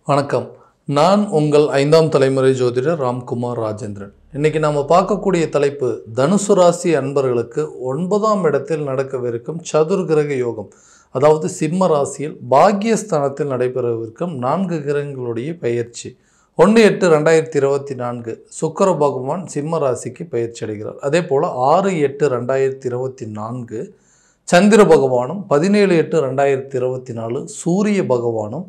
வணக்கம். நான் உங்கள் 5ஆம் தலைமுறை ஜோதிடர் ராம்குமார் ராஜேந்திரன். இன்னைக்கு நாம பார்க்கக்கூடிய தலைப்பு தனுசு ராசி அன்பர்களுக்கு 9ஆம் இடத்தில் நடக்கவிருக்கும் சதுர்கிரக யோகம். அதாவது சிம்ம ராசியில் பாக்கியஸ்தானத்தில் நடைபெறவிருக்கும் 4 கிரகங்களுடைய பெயர்ச்சி. 1/8/2024 சுக்கிர பகவான் சிம்ம ராசிக்கு பயிற்சி அடைகிறார். அதே போல் 6/8/2024 சந்திர பகவானும், 17/8/2024 சூரிய பகவானும்,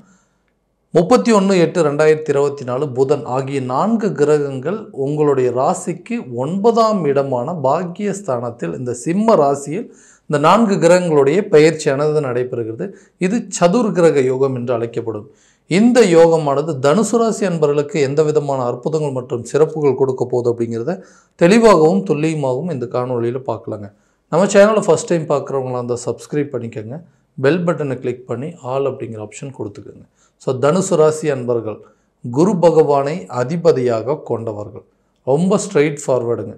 31/8/2024 புதன் ஆகிய 4 கிரகங்கள் உங்களுடைய ராசிக்கு 9ஆம் இடமான பாக்கியஸ்தானத்தில் இந்த சிம்ம ராசியில் இந்த 4 கிரகங்களுடைய பெயர்ச்சியானது நடைபெறுகிறது. இது சதுர்கிரக யோகம் என்று அழைக்கப்படும். இந்த யோகமானது தனுசு ராசி அன்பர்களுக்கு எந்த விதமான அற்புதங்கள் மற்றும் சிறப்புகள் கொடுக்க போகுது அப்படிங்கிறத தெளிவாகவும் துல்லியமாகவும் இந்த காணொலியில் பார்க்கலாங்க. நம்ம சேனலை ஃபஸ்ட் டைம் பார்க்குறவங்களாம் அந்த சப்ஸ்கிரைப் பண்ணிக்கோங்க. பெல் பட்டனை கிளிக் பண்ணி ஆல் அப்படிங்கிற ஆப்ஷன் கொடுத்துக்கோங்க. ஸோ தனுசு ராசி அன்பர்கள் குரு பகவானை அதிபதியாக கொண்டவர்கள், ரொம்ப ஸ்ட்ரெயிட் ஃபார்வர்டுங்க.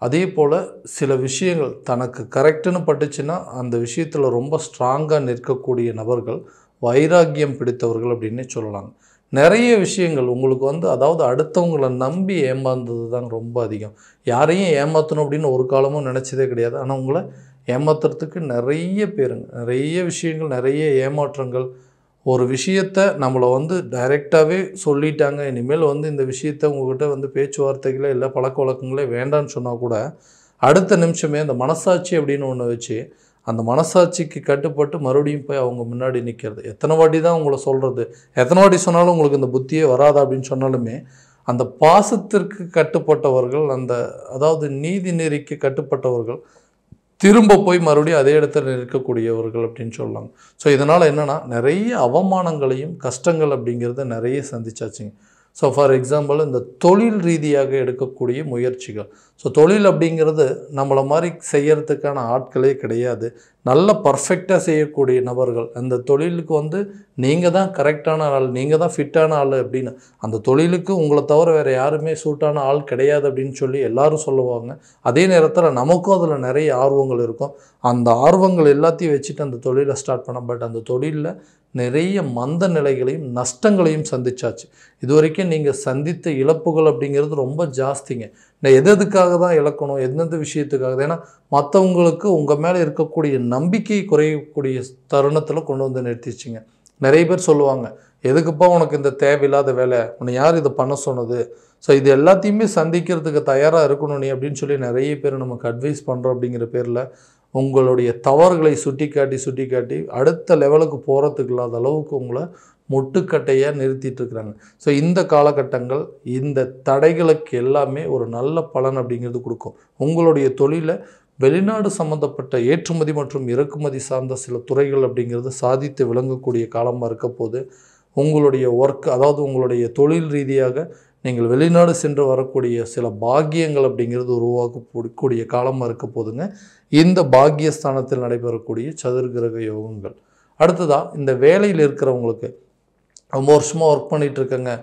அதே போல் சில விஷயங்கள் தனக்கு கரெக்டுன்னு பட்டுச்சுன்னா அந்த விஷயத்தில் ரொம்ப ஸ்ட்ராங்காக நிற்கக்கூடிய நபர்கள், வைராக்கியம் பிடித்தவர்கள் அப்படின்னே சொல்லலாங்க. நிறைய விஷயங்கள் உங்களுக்கு அதாவது அடுத்தவங்களை நம்பி ஏமாந்தது தாங்க ரொம்ப அதிகம். யாரையும் ஏமாற்றணும் அப்படின்னு ஒரு காலமும் நினச்சதே கிடையாது. ஆனால் உங்களை ஏமாத்துறதுக்கு நிறைய பேருங்க, நிறைய விஷயங்கள், நிறைய ஏமாற்றங்கள். ஒரு விஷயத்தை நம்மளை டைரெக்டாகவே சொல்லிட்டாங்க, இனிமேல் இந்த விஷயத்தை உங்கள்கிட்ட பேச்சுவார்த்தைகளே இல்லை, பழக்க வழக்கங்களே வேண்டான்னு சொன்னால் கூட அடுத்த நிமிஷமே அந்த மனசாட்சி அப்படின்னு ஒன்று வச்சு அந்த மனசாட்சிக்கு கட்டுப்பட்டு மறுபடியும் போய் அவங்க முன்னாடி நிற்கிறது. எத்தனை வாட்டி தான் உங்களை சொல்கிறது, எத்தனை வாட்டி சொன்னாலும் உங்களுக்கு இந்த புத்தியே வராதா அப்படின்னு சொன்னாலுமே அந்த பாசத்திற்கு கட்டுப்பட்டவர்கள், அதாவது நீதி நெறிக்கு கட்டுப்பட்டவர்கள் திரும்ப போய் மறுபடியும் அதே இடத்துல இருக்கக்கூடியவர்கள் அப்படின்னு சொல்லலாம். ஸோ இதனால் என்னென்னா நிறைய அவமானங்களையும் கஷ்டங்கள் அப்படிங்கிறத நிறைய சந்திச்சாச்சுங்க. ஸோ ஃபார் எக்ஸாம்பிள் இந்த தொழில் ரீதியாக எடுக்கக்கூடிய முயற்சிகள். ஸோ தொழில் அப்படிங்கிறது நம்மளை மாதிரி செய்யறதுக்கான ஆட்களே கிடையாது. நல்ல பர்ஃபெக்டாக செய்யக்கூடிய நபர்கள். அந்த தொழிலுக்கு நீங்கள் தான் கரெக்டான ஆள், நீங்கள் தான் ஃபிட்டான ஆள் அப்படின்னு, அந்த தொழிலுக்கு உங்களை தவிர வேறு யாருமே சூட்டான ஆள் கிடையாது அப்படின்னு சொல்லி எல்லாரும் சொல்லுவாங்க. அதே நேரத்தில் நமக்கும் அதில் நிறைய ஆர்வங்கள் இருக்கும். அந்த ஆர்வங்கள் எல்லாத்தையும் வச்சுட்டு அந்த தொழிலை ஸ்டார்ட் பண்ண, பட் அந்த தொழிலில் நிறைய மந்த நிலைகளையும் நஷ்டங்களையும் சந்திச்சாச்சு. இது வரைக்கும் நீங்கள் சந்தித்த இழப்புகள் அப்படிங்கிறது ரொம்ப ஜாஸ்திங்க. எதுக்காக தான் இழக்கணும், எந்தெந்த விஷயத்துக்காக? ஏன்னா மற்றவங்களுக்கு உங்கள் மேலே இருக்கக்கூடிய நம்பிக்கை குறையக்கூடிய தருணத்தில் கொண்டு நிறுத்திச்சிங்க. நிறைய பேர் சொல்லுவாங்க, எதுக்குப்பா உனக்கு இந்த தேவையில்லாத வேலை, உன்னை யார் இதை பண்ண சொன்னது? ஸோ இது எல்லாத்தையுமே சந்திக்கிறதுக்கு தயாராக இருக்கணும் நீ அப்படின்னு சொல்லி நிறைய பேர் நமக்கு அட்வைஸ் பண்ணுறோம். அப்படிங்கிற பேரில் உங்களுடைய தவறுகளை சுட்டி காட்டி அடுத்த லெவலுக்கு போகிறதுக்கு இல்லாத அளவுக்கு உங்களை முட்டுக்கட்டையாக நிறுத்திட்டு இருக்கிறாங்க. ஸோ இந்த காலகட்டங்கள் இந்த தடைகளுக்கு எல்லாமே ஒரு நல்ல பலன் அப்படிங்கிறது கொடுக்கும். உங்களுடைய தொழிலை வெளிநாடு சம்மந்தப்பட்ட ஏற்றுமதி மற்றும் இறக்குமதி சார்ந்த சில துறைகள் அப்படிங்கிறது சாதித்து விளங்கக்கூடிய காலமாக இருக்க போது, உங்களுடைய ஒர்க், அதாவது உங்களுடைய தொழில் ரீதியாக நீங்கள் வெளிநாடு சென்று வரக்கூடிய சில பாக்கியங்கள் அப்படிங்கிறது உருவாக்கக்கூடிய காலமாக இருக்க போதுங்க இந்த பாக்கியஸ்தானத்தில் நடைபெறக்கூடிய சதுர்கிரக யோகங்கள். அடுத்ததாக இந்த வேலையில் இருக்கிறவங்களுக்கு, ரொம்ப வருஷமாக ஒர்க் பண்ணிகிட்டு இருக்கேங்க,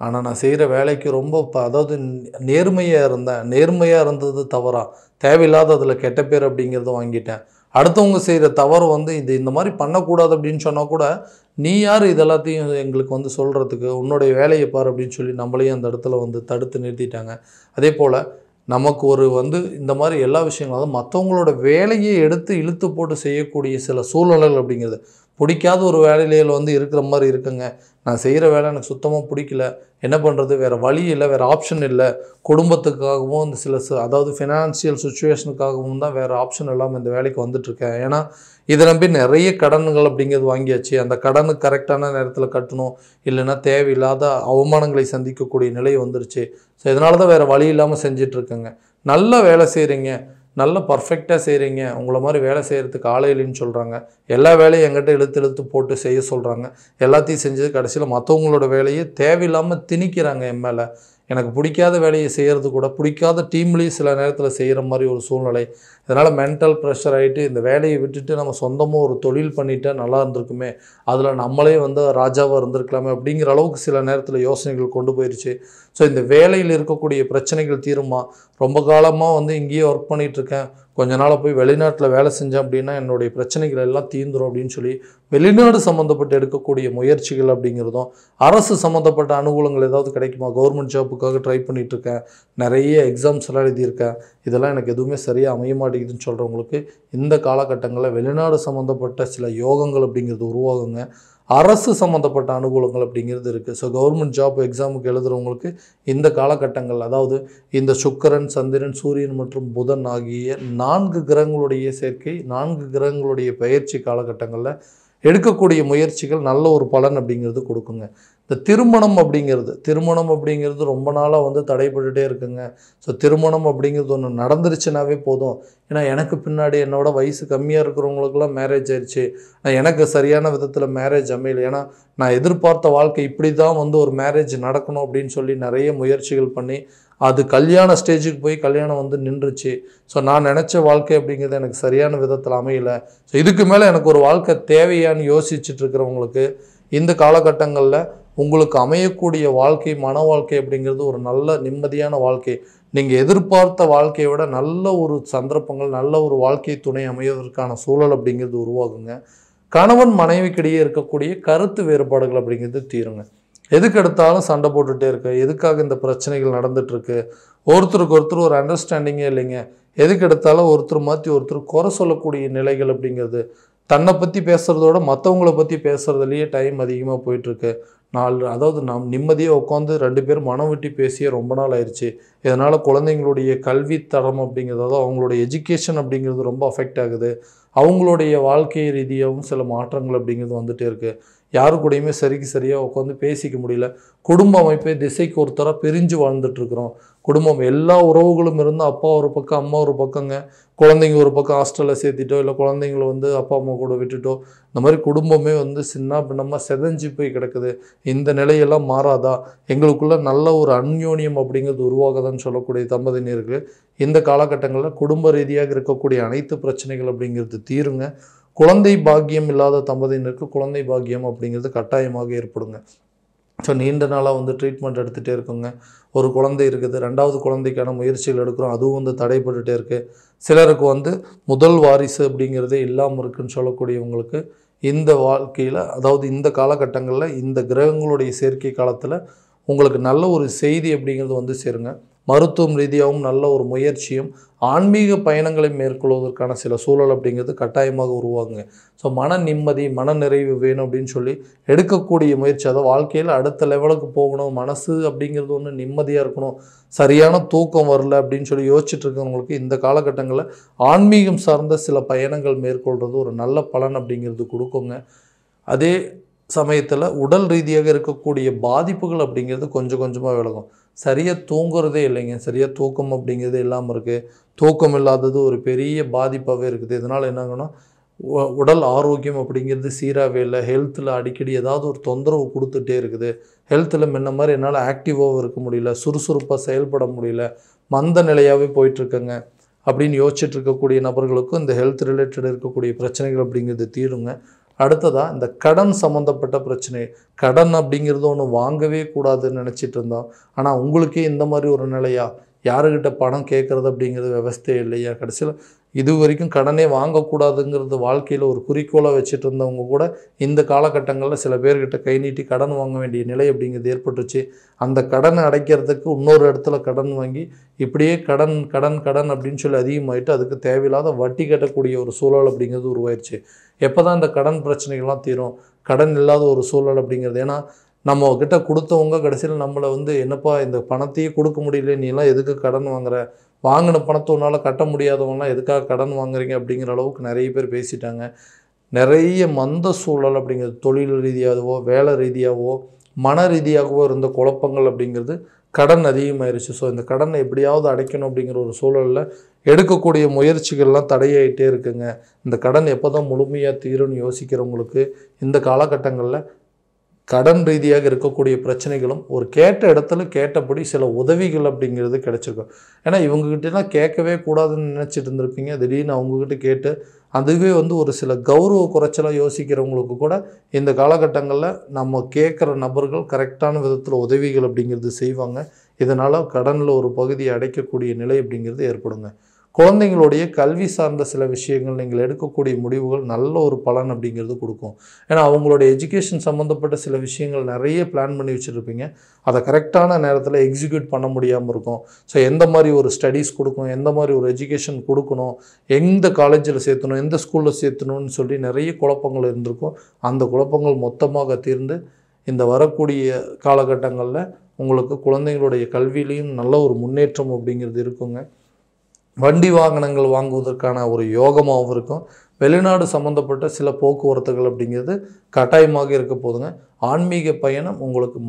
ஆனால் நான் செய்கிற வேலைக்கு ரொம்ப அதாவது நேர்மையாக இருந்தது தவறா, தேவையில்லாத அதில் கெட்ட பேர் அப்படிங்கிறத வாங்கிட்டேன். அடுத்தவங்க செய்கிற தவறு இந்த மாதிரி பண்ணக்கூடாது அப்படின்னு சொன்னால் கூட, நீ யார் இது எல்லாத்தையும் எங்களுக்கு சொல்கிறதுக்கு, உன்னுடைய வேலையை பார் அப்படின்னு சொல்லி நம்மளையும் அந்த இடத்துல தடுத்து நிறுத்திட்டாங்க. அதே போல் நமக்கு ஒரு இந்த மாதிரி எல்லா விஷயங்களும் மற்றவங்களோட வேலையை எடுத்து இழுத்து போட்டு செய்யக்கூடிய சில சூழ்நிலைகள் அப்படிங்கிறது, பிடிக்காத ஒரு வேலையில் இருக்கிற மாதிரி இருக்குங்க. நான் செய்கிற வேலை எனக்கு சுத்தமாக பிடிக்கல, என்ன பண்ணுறது, வேறு வழி இல்லை, வேறு ஆப்ஷன் இல்லை, குடும்பத்துக்காகவும் அதாவது ஃபினான்ஷியல் சுச்சுவேஷனுக்காகவும் தான் வேறு ஆப்ஷன் இல்லாமல் இந்த வேலைக்கு வந்துட்டுருக்கேன். ஏன்னா இதை நம்பி நிறைய கடன்கள் அப்படிங்கிறது வாங்கியாச்சு, அந்த கடனுக்கு கரெக்டான நேரத்தில் கட்டணும், இல்லைன்னா தேவையில்லாத அவமானங்களை சந்திக்கக்கூடிய நிலை வந்துருச்சு. ஸோ இதனால தான் வேறு வழி இல்லாமல் செஞ்சிட்ருக்கேங்க. நல்ல வேலை செய்கிறீங்க, நல்ல பர்ஃபெக்டாக செய்கிறீங்க, உங்களை மாதிரி வேலை செய்கிறதுக்கு ஆளே இல்லைன்னு சொல்கிறாங்க, எல்லா வேலையும் எங்கிட்ட இழுத்து போட்டு செய்ய சொல்கிறாங்க, எல்லாத்தையும் செஞ்சது கடைசியில் மற்றவங்களோட வேலையை தேவையில்லாமல் திணிக்கிறாங்க என் மேலே. எனக்கு பிடிக்காத வேலையை செய்கிறது கூட பிடிக்காத டீம்லேயும் சில நேரத்தில் செய்கிற மாதிரி ஒரு சூழ்நிலை. இதனால் மென்டல் ப்ரெஷர் ஆகிட்டு இந்த வேலையை விட்டுட்டு நம்ம சொந்தமாக ஒரு தொழில் பண்ணிட்டா நல்லா இருந்திருக்குமே, அதில் நம்மளே ராஜாவாக இருந்திருக்கலாமே அப்படிங்கிற அளவுக்கு சில நேரத்தில் யோசனைகள் கொண்டு போயிடுச்சு. ஸோ இந்த வேலையில் இருக்கக்கூடிய பிரச்சனைகள் தீருமா, ரொம்ப காலமாக இங்கேயே ஒர்க் பண்ணிகிட்ருக்கேன், கொஞ்ச நாள் போய் வெளிநாட்டில் வேலை செஞ்சேன் அப்படின்னா என்னுடைய பிரச்சனைகள் எல்லாம் தீந்துரும் அப்படின்னு சொல்லி வெளிநாடு சம்மந்தப்பட்டு எடுக்கக்கூடிய முயற்சிகள் அப்படிங்கிறதும், அரசு சம்மந்தப்பட்ட அனுகூலங்கள் ஏதாவது கிடைக்குமா, கவர்மெண்ட் ஜாப்புக்காக ட்ரை பண்ணிகிட்டு இருக்கேன், நிறைய எக்ஸாம்ஸ் எல்லாம் எழுதியிருக்கேன், இதெல்லாம் எனக்கு எதுவுமே சரியாக அமைய மாட்டேங்குதுன்னு சொல்கிறவங்களுக்கு இந்த காலகட்டங்களில் வெளிநாடு சம்மந்தப்பட்ட சில யோகங்கள் அப்படிங்கிறது உருவாகுங்க. அரசு சம்மந்தப்பட்ட அனுகூலங்கள் அப்படிங்கிறது இருக்குது. ஸோ கவர்மெண்ட் ஜாப் எக்ஸாமுக்கு எழுதுகிறவங்களுக்கு இந்த காலகட்டங்கள், அதாவது இந்த சுக்கிரன், சந்திரன், சூரியன் மற்றும் புதன் ஆகிய 4 கிரகங்களுடைய சேர்க்கை, 4 கிரகங்களுடைய பயிற்சி காலகட்டங்களில் எடுக்கக்கூடிய முயற்சிகள் நல்ல ஒரு பலன் அப்படிங்கிறது கொடுக்குங்க. இந்த திருமணம் அப்படிங்கிறது ரொம்ப நாளாக வந்து தடைப்பட்டுகிட்டே இருக்குங்க. ஸோ திருமணம் அப்படிங்கிறது ஒன்று நடந்துருச்சுனாவே போதும். ஏன்னா எனக்கு பின்னாடி என்னோட வயசு கம்மியாக இருக்கிறவங்களுக்குலாம் மேரேஜ் ஆயிடுச்சு, எனக்கு சரியான விதத்தில் மேரேஜ் அமையல, ஏன்னா நான் எதிர்பார்த்த வாழ்க்கை இப்படி தான் வந்து ஒரு மேரேஜ் நடக்கணும் அப்படின்னு சொல்லி நிறைய முயற்சிகள் பண்ணி அது கல்யாண ஸ்டேஜுக்கு போய் கல்யாணம் வந்து நின்றுச்சு. ஸோ நான் நினச்ச வாழ்க்கை அப்படிங்கிறது எனக்கு சரியான விதத்தில் அமையலை. ஸோ இதுக்கு மேலே எனக்கு ஒரு வாழ்க்கை தேவையான்னு யோசிச்சுட்டு இருக்கிறவங்களுக்கு இந்த காலகட்டங்களில் உங்களுக்கு அமையக்கூடிய வாழ்க்கை, மன வாழ்க்கை அப்படிங்கிறது ஒரு நல்ல நிம்மதியான வாழ்க்கை, நீங்கள் எதிர்பார்த்த வாழ்க்கையை விட நல்ல ஒரு சந்தர்ப்பங்கள், நல்ல ஒரு வாழ்க்கை துணை அமைவதற்கான சூழல் அப்படிங்கிறது உருவாகுங்க. கணவன் மனைவிக்கிடையே இருக்கக்கூடிய கருத்து வேறுபாடுகள் அப்படிங்கிறது தீருங்க. எதுக்கு எடுத்தாலும் சண்டை போட்டுகிட்டே இருக்கு, எதுக்காக இந்த பிரச்சனைகள் நடந்துகிட்ருக்கு, ஒருத்தருக்கு ஒருத்தர் ஒரு அண்டர்ஸ்டாண்டிங்கே இல்லைங்க, எதுக்கு எடுத்தாலும் ஒருத்தர் மாற்றி ஒருத்தர் குறை சொல்லக்கூடிய நிலைகள் அப்படிங்கிறது, தன்னை பற்றி பேசுகிறதோட மற்றவங்கள பற்றி பேசுகிறதுலையே டைம் அதிகமாக போயிட்டுருக்கு. அதாவது நாம் நிம்மதியாக உட்காந்து 2 பேரும் மனம் விட்டு பேசியே ரொம்ப நாள் ஆயிடுச்சு. இதனால் குழந்தைங்களுடைய கல்வி தரம் அப்படிங்கிறது, அதாவது அவங்களுடைய எஜுகேஷன் அப்படிங்கிறது ரொம்ப அஃபெக்ட் ஆகுது. அவங்களுடைய வாழ்க்கை ரீதியாகவும் சில மாற்றங்கள் அப்படிங்கிறது வந்துகிட்டே இருக்குது. யாரு கூடயுமே சரியாக உட்காந்து பேசிக்க முடியல. குடும்ப அமைப்பை திசைக்கு ஒருத்தராக பிரிஞ்சு வாழ்ந்துட்டுருக்குறோம். குடும்பம் எல்லா உறவுகளும் இருந்தால் அப்பா ஒரு பக்கம், அம்மா ஒரு பக்கங்க, குழந்தைங்க ஒரு பக்கம் ஹாஸ்டலில் சேர்த்திட்டோ இல்லை குழந்தைங்கள வந்து அப்பா அம்மா கூட விட்டுட்டோ, இந்த மாதிரி குடும்பமே வந்து சின்ன பின்னமாக செதஞ்சு போய் கிடக்குது. இந்த நிலையெல்லாம் மாறாதா, எங்களுக்குள்ள நல்ல ஒரு அந்யோன்யம் அப்படிங்கிறது உருவாகுதான்னு சொல்லக்கூடிய தம்பதியினருக்கு இந்த காலகட்டங்களில் குடும்ப ரீதியாக இருக்கக்கூடிய அனைத்து பிரச்சனைகள் அப்படிங்கிறது தீருங்க. குழந்தை பாக்கியம் இல்லாத தம்பதியினருக்கு குழந்தை பாக்கியம் அப்படிங்கிறது கட்டாயமாக ஏற்படுங்க. ஸோ நீண்ட நாளாக வந்து ட்ரீட்மெண்ட் எடுத்துகிட்டே இருக்குங்க. ஒரு குழந்தை இருக்குது, 2வது குழந்தைக்கான முயற்சிகள் எடுக்கிறோம், அதுவும் வந்து தடைப்பட்டுகிட்டே இருக்குது. சிலருக்கு வந்து முதல் வாரிசு அப்படிங்கிறதே இல்லாமல் இருக்குன்னு சொல்லக்கூடியவங்களுக்கு இந்த வாழ்க்கையில், அதாவது இந்த காலகட்டங்களில் இந்த கிரகங்களுடைய சேர்க்கை காலத்தில் உங்களுக்கு நல்ல ஒரு செய்தி அப்படிங்கிறது வந்து சேருங்க. மருத்துவம் ரீதியாகவும் நல்ல ஒரு முயற்சியும் ஆன்மீக பயணங்களை மேற்கொள்வதற்கான சில சூழல் அப்படிங்கிறது கட்டாயமாக உருவாகுங்க. ஸோ மன நிம்மதி, மன நிறைவு வேணும் அப்படின்னு சொல்லி எடுக்கக்கூடிய முயற்சி, அதாவது வாழ்க்கையில் அடுத்த லெவலுக்கு போகணும், மனசு அப்படிங்கிறது ஒன்று நிம்மதியாக இருக்கணும், சரியான தூக்கம் வரல அப்படின்னு சொல்லி யோசிச்சுட்டு இருக்கவங்களுக்கு இந்த காலகட்டங்களில் ஆன்மீகம் சார்ந்த சில பயணங்கள் மேற்கொள்வது ஒரு நல்ல பலன் அப்படிங்கிறது கொடுக்குங்க. அதே சமயத்தில் உடல் ரீதியாக இருக்கக்கூடிய பாதிப்புகள் அப்படிங்கிறது கொஞ்சம் கொஞ்சமாக விலகும். சரியாக தூங்குறதே இல்லைங்க, சரியாக தூக்கம் அப்படிங்கிறது இல்லாமல் இருக்குது. தூக்கம் இல்லாதது ஒரு பெரிய பாதிப்பாகவே இருக்குது. இதனால் என்னாகன்னா உடல் ஆரோக்கியம் அப்படிங்கிறது சீராகவே இல்லை. ஹெல்த்தில் அடிக்கடி ஏதாவது ஒரு தொந்தரவு கொடுத்துட்டே இருக்குது. ஹெல்த்தில் முன்ன மாதிரி என்னால் ஆக்டிவாகவும் இருக்க முடியல, சுறுசுறுப்பாக செயல்பட முடியல, மந்த நிலையாகவே போயிட்டுருக்கேங்க அப்படின்னு யோசிச்சுட்டு இருக்கக்கூடிய நபர்களுக்கும் இந்த ஹெல்த் ரிலேட்டட் இருக்கக்கூடிய பிரச்சனைகள் அப்படிங்கிறது தீருங்க. அடுத்ததாக இந்த கடன் சம்மந்தப்பட்ட பிரச்சனை, கடன் அப்படிங்கிறது ஒன்று வாங்கவே கூடாதுன்னு நினச்சிட்டு இருந்தோம். ஆனால் உங்களுக்கே இந்த மாதிரி ஒரு நிலையா, யாருக்கிட்ட பணம் கேட்குறது அப்படிங்கிறது விவஸ்தையே இல்லையா, கடைசியில் இது வரைக்கும் கடனே வாங்கக்கூடாதுங்கிறது வாழ்க்கையில் ஒரு குறிக்கோளாக வச்சுட்டு இருந்தவங்க கூட இந்த காலகட்டங்களில் சில பேர்கிட்ட கை நீட்டி கடன் வாங்க வேண்டிய நிலை அப்படிங்கிறது ஏற்பட்டுச்சு. அந்த கடனை அடைக்கிறதுக்கு இன்னொரு இடத்துல கடன் வாங்கி இப்படியே கடன் கடன் கடன் அப்படின்னு சொல்லி அதிகமாகிட்டு அதுக்கு தேவையில்லாத வட்டி கட்டக்கூடிய ஒரு சூழல் அப்படிங்கிறது உருவாயிருச்சு. எப்போ தான் இந்த கடன் பிரச்சனைகள்லாம் தீரும், கடன் இல்லாத ஒரு சூழல் அப்படிங்கிறது, ஏன்னா நம்ம கிட்ட கொடுத்தவங்க கடைசியில் நம்மளை வந்து என்னப்பா இந்த பணத்தையே கொடுக்க முடியல, நீலாம் எதுக்கு கடன் வாங்குற, வாங்கின பணத்தை உன்னால் கட்ட முடியாதவங்களாம் எதுக்காக கடன் வாங்குறீங்க அப்படிங்கிற அளவுக்கு நிறைய பேர் பேசிட்டாங்க. நிறைய மந்த சூழல் அப்படிங்கிறது தொழில் ரீதியாகவோ வேலை ரீதியாகவோ மன ரீதியாகவோ இருந்த குழப்பங்கள் அப்படிங்கிறது கடன் அதிகமாயிருச்சு. ஸோ இந்த கடனை எப்படியாவது அடைக்கணும் அப்படிங்கிற ஒரு சூழலில் எடுக்கக்கூடிய முயற்சிகள்லாம் தடையாயிட்டே இருக்குங்க. இந்த கடன் எப்போ தான் முழுமையாக தீரும்னு யோசிக்கிறவங்களுக்கு இந்த காலகட்டங்களில் கடன் ரீதியாக இருக்கக்கூடிய பிரச்சனைகளும் ஒரு கேட்ட இடத்துல கேட்டபடி சில உதவிகள் அப்படிங்கிறது கிடச்சிருக்கும். ஏன்னா இவங்ககிட்டலாம் கேட்கவே கூடாதுன்னு நினச்சிட்டு இருந்திருப்பீங்க, திடீர்னு அவங்கக்கிட்ட கேட்டு அதுவே வந்து ஒரு சில கௌரவ குறைச்சலாக யோசிக்கிறவங்களுக்கு கூட இந்த காலகட்டங்களில் நம்ம கேட்குற நபர்கள் கரெக்டான விதத்தில் உதவிகள் அப்படிங்கிறது செய்வாங்க. இதனால் கடனில் ஒரு பகுதியை அடைக்கக்கூடிய நிலை அப்படிங்கிறது ஏற்படுங்க. குழந்தைங்களுடைய கல்வி சார்ந்த சில விஷயங்கள் நீங்கள் எடுக்கக்கூடிய முடிவுகள் நல்ல ஒரு பலன் அப்படிங்கிறது கொடுக்கும். ஏன்னா அவங்களுடைய எஜுகேஷன் சம்மந்தப்பட்ட சில விஷயங்கள் நிறைய பிளான் பண்ணி வச்சுருப்பீங்க. அதை கரெக்டான நேரத்தில் எக்ஸிக்யூட் பண்ண முடியாமல் இருக்கும். ஸோ எந்த மாதிரி ஒரு ஸ்டடீஸ் கொடுக்கணும், எந்த மாதிரி ஒரு எஜுகேஷன் கொடுக்கணும், எந்த காலேஜில் சேர்த்தணும், எந்த ஸ்கூலில் சேர்த்தணும்னு சொல்லி நிறைய குழப்பங்கள் இருந்திருக்கும். அந்த குழப்பங்கள் மொத்தமாக தீர்ந்து இந்த வரக்கூடிய காலகட்டங்களில் உங்களுக்கு குழந்தைங்களுடைய கல்வியிலையும் நல்ல ஒரு முன்னேற்றம் அப்படிங்கிறது இருக்குங்க. வண்டி வாகனங்கள் வாங்குவதற்கான ஒரு யோகமாகவும் இருக்கும். வெளிநாடு சம்மந்தப்பட்ட சில போக்குவரத்துகள் அப்படிங்கிறது கட்டாயமாக இருக்க போதுங்க. ஆன்மீக பயணம் உங்களுக்கு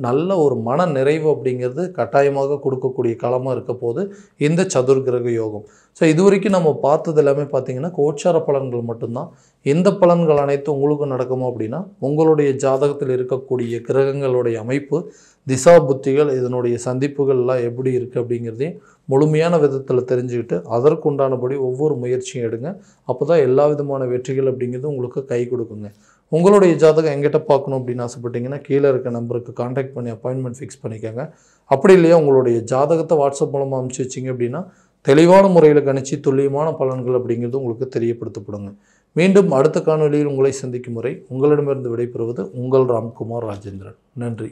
நல்ல ஒரு மன நிறைவு அப்படிங்கிறது கட்டாயமாக கொடுக்கக்கூடிய காலமாக இருக்க போது இந்த சதுர்கிரக யோகம். ஸோ இது வரைக்கும் நம்ம பார்த்தது எல்லாமே பார்த்திங்கன்னா கோச்சார பலன்கள் மட்டும்தான். எந்த பலன்கள் அனைத்தும் உங்களுக்கு நடக்குமோ அப்படின்னா உங்களுடைய ஜாதகத்தில் இருக்கக்கூடிய கிரகங்களுடைய அமைப்பு, திசா புத்திகள், இதனுடைய சந்திப்புகள் எல்லாம் எப்படி இருக்குது அப்படிங்கிறதையும் முழுமையான விதத்தில் தெரிஞ்சுக்கிட்டு அதற்குண்டானபடி ஒவ்வொரு முயற்சியும் எடுங்க. அப்போ தான் எல்லா விதமான வெற்றிகள் அப்படிங்கிறது உங்களுக்கு கை கொடுக்குங்க. உங்களுடைய ஜாதகம் எங்கிட்ட பார்க்கணும் அப்படின்னு ஆசைப்பட்டீங்கன்னா கீழே இருக்க நம்பருக்கு கான்டாக்ட் பண்ணி அப்பாயின்மெண்ட் ஃபிக்ஸ் பண்ணிக்கோங்க. அப்படி இல்லையா உங்களுடைய ஜாதகத்தை வாட்ஸ்அப் மூலமாக அனுப்பிச்சி வச்சிங்க அப்படின்னா தெளிவான முறையில் கணிச்சு துல்லியமான பலன்கள் அப்படிங்கிறது உங்களுக்கு தெரியப்படுத்தப்படுங்க. மீண்டும் அடுத்த காணொலியில் உங்களை சந்திக்கும் முறை உங்களிடமிருந்து விடைபெறுவது உங்கள் ராம்குமார் ராஜேந்திரன். நன்றி.